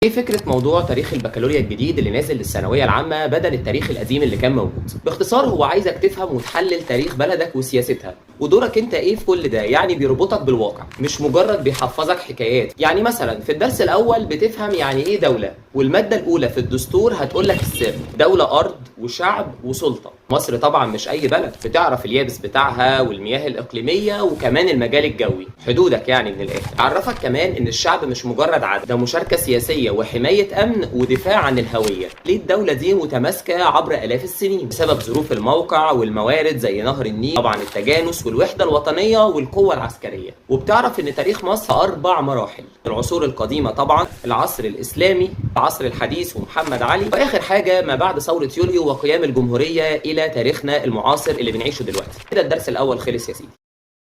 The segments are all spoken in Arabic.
ايه فكرة موضوع تاريخ البكالوريا الجديد اللي نازل للثانوية العامة بدل التاريخ القديم اللي كان موجود؟ باختصار هو عايزك تفهم وتحلل تاريخ بلدك وسياستها، ودورك انت ايه في كل ده، يعني بيربطك بالواقع، مش مجرد بيحفظك حكايات. يعني مثلا في الدرس الأول بتفهم يعني ايه دولة، والمادة الأولى في الدستور هتقولك السر، دولة أرض وشعب وسلطة. مصر طبعا مش أي بلد، بتعرف اليابس بتاعها والمياه الإقليمية وكمان المجال الجوي، حدودك يعني من الآخر. عرفك كمان إن الشعب مش مجرد عدد، ده مشاركة سياسية وحماية أمن ودفاع عن الهوية. ليه الدولة دي متماسكة عبر آلاف السنين؟ بسبب ظروف الموقع والموارد زي نهر النيل، طبعا التجانس والوحدة الوطنية والقوة العسكرية. وبتعرف إن تاريخ مصر 4 مراحل: العصور القديمة طبعا، العصر الإسلامي، العصر الحديث ومحمد علي، وآخر حاجة ما بعد ثورة يوليو وقيام الجمهورية إلى تاريخنا المعاصر اللي بنعيشه دلوقتي. كده الدرس الأول خلص يا سيدي.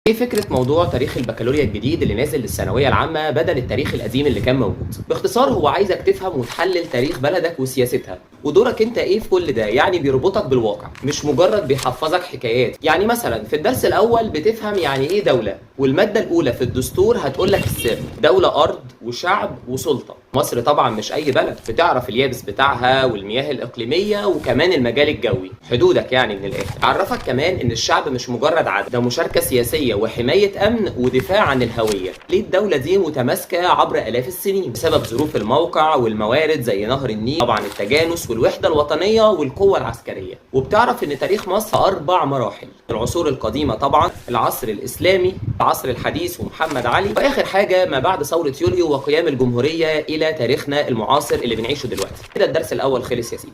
ايه فكرة موضوع تاريخ البكالوريا الجديد اللي نازل للثانوية العامة بدل التاريخ القديم اللي كان موجود؟ باختصار هو عايزك تفهم وتحلل تاريخ بلدك وسياستها، ودورك انت ايه في كل ده، يعني بيربطك بالواقع، مش مجرد بيحفظك حكايات. يعني مثلا في الدرس الأول بتفهم يعني ايه دولة، والمادة الأولى في الدستور هتقولك السر، دولة أرض وشعب وسلطة. مصر طبعا مش أي بلد، بتعرف اليابس بتاعها والمياه الإقليمية وكمان المجال الجوي، حدودك يعني من الآخر. عرفك كمان إن الشعب مش مجرد عدد، ده مشاركة سياسية وحماية أمن ودفاع عن الهوية. ليه الدولة دي متماسكة عبر آلاف السنين؟ بسبب ظروف الموقع والموارد زي نهر النيل، طبعا التجانس والوحدة الوطنية والقوة العسكرية. وبتعرف إن تاريخ مصر 4 مراحل: العصور القديمة طبعا، العصر الإسلامي، العصر الحديث ومحمد علي، وآخر حاجة ما بعد ثورة يوليو وقيام الجمهورية إلى تاريخنا المعاصر اللي بنعيشه دلوقتي. كده الدرس الأول خلص يا سيدي.